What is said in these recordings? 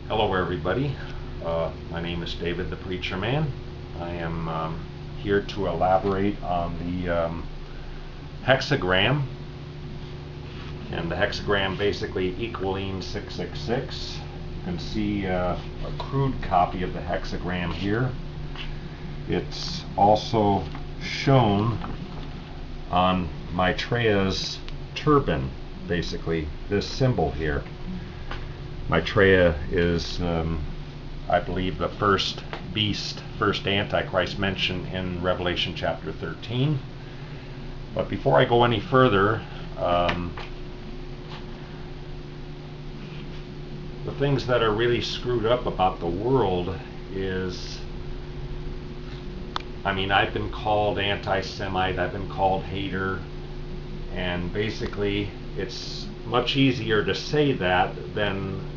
Hello everybody, my name is David the Preacher Man. I am here to elaborate on the hexagram, and the hexagram basically equaling 666. You can see a crude copy of the hexagram here. It's also shown on Maitreya's turban, basically this symbol here. Maitreya is, I believe, the first beast, first Antichrist mentioned in Revelation chapter 13. But before I go any further, the things that are really screwed up about the world is, I've been called anti-Semite, I've been called hater, and basically it's much easier to say that than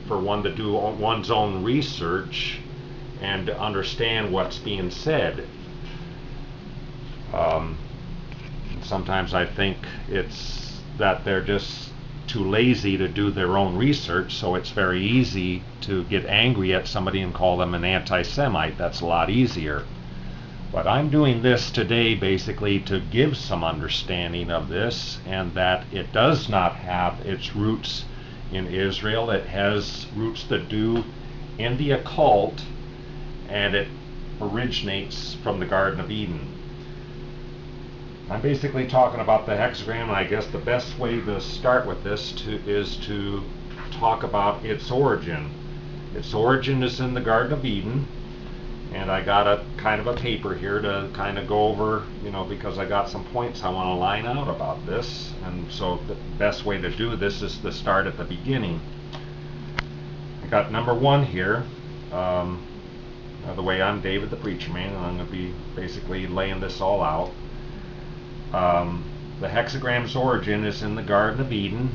for one to do one's own research and to understand what's being said. Sometimes I think it's that they're just too lazy to do their own research, so it's very easy to get angry at somebody and call them an anti-Semite. That's a lot easier. But I'm doing this today basically to give some understanding of this, and that it does not have its roots in Israel. It has roots that do in the occult, and it originates from the Garden of Eden. I'm basically talking about the hexagram, and I guess the best way to start with this is to talk about its origin. Its origin is in the Garden of Eden. And I got a kind of a paper here to kind of go over, because I got some points I want to line out about this. And so the best way to do this is to start at the beginning. I got number one here. The way I'm David the Preacher Man, and I'm going to be basically laying this all out. The hexagram's origin is in the Garden of Eden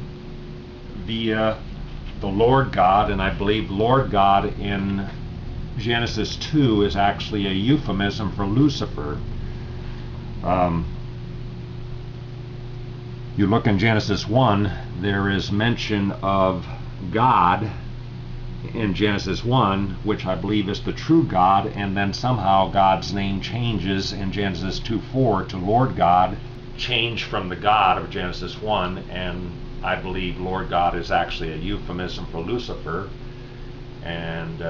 via the Lord God, and I believe Lord God in Genesis 2 is actually a euphemism for Lucifer. You look in Genesis 1, there is mention of God in Genesis 1, which I believe is the true God, and then somehow God's name changes in Genesis 2:4 to Lord God, changed from the God of Genesis 1, and I believe Lord God is actually a euphemism for Lucifer. And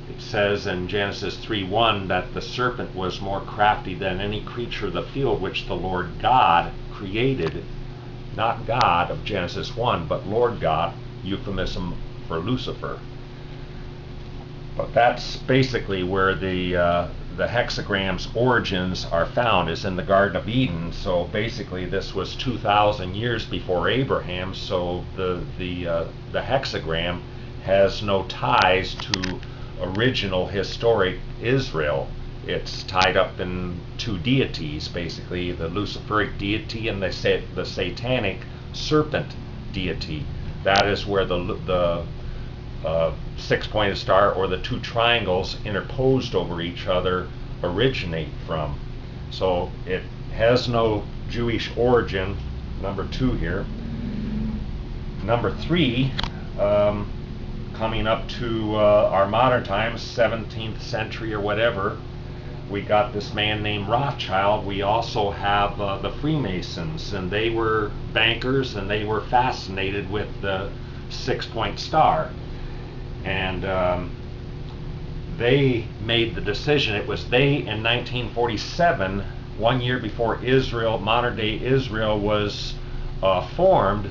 it says in Genesis 3:1 that the serpent was more crafty than any creature of the field which the Lord God created. Not God of Genesis 1, but Lord God, euphemism for Lucifer. But that's basically where the hexagram's origins are found, is in the Garden of Eden. So basically this was 2,000 years before Abraham, so the hexagram has no ties to original historic Israel. It's tied up in two deities, basically the Luciferic deity and the satanic serpent deity. That is where the six-pointed star, or the two triangles interposed over each other, originate from. So it has no Jewish origin, number two here. Number three, coming up to our modern times, 17th century or whatever, we got this man named Rothschild. We also have the Freemasons, and they were bankers, and they were fascinated with the six-point star. And they made the decision. It was they in 1947, 1 year before Israel, modern-day Israel, was formed.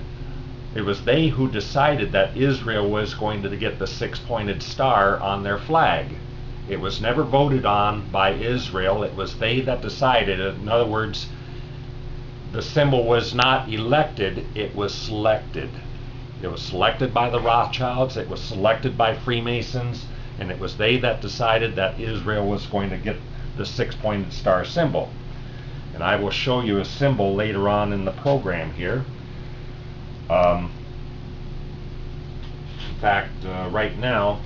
It was they who decided that Israel was going to get the six-pointed star on their flag. It was never voted on by Israel. It was they that decided. In other words, the symbol was not elected, it was selected. It was selected by the Rothschilds, it was selected by Freemasons, and it was they that decided that Israel was going to get the six-pointed star symbol. And I will show you a symbol later on in the program here. In fact, right now,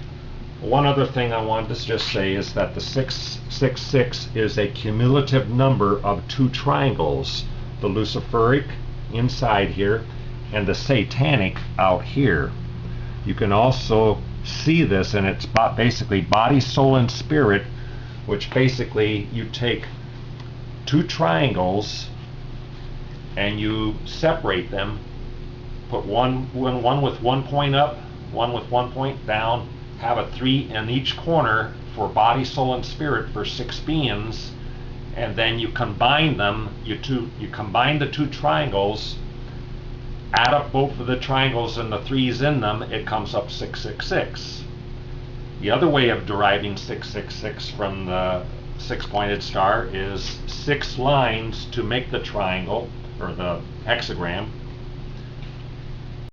one other thing I wanted to just say is that the 666 is a cumulative number of two triangles, the Luciferic inside here and the satanic out here. You can also see this, and it's basically body, soul, and spirit, which basically you take two triangles and you separate them, put one with 1 point up, one with 1 point down, have a 3 in each corner for body, soul, and spirit for 6 beings, and then you combine them. You combine the two triangles, add up both of the triangles and the 3's in them, it comes up 666. The other way of deriving 666 from the 6-pointed star is 6 lines to make the triangle or the hexagram,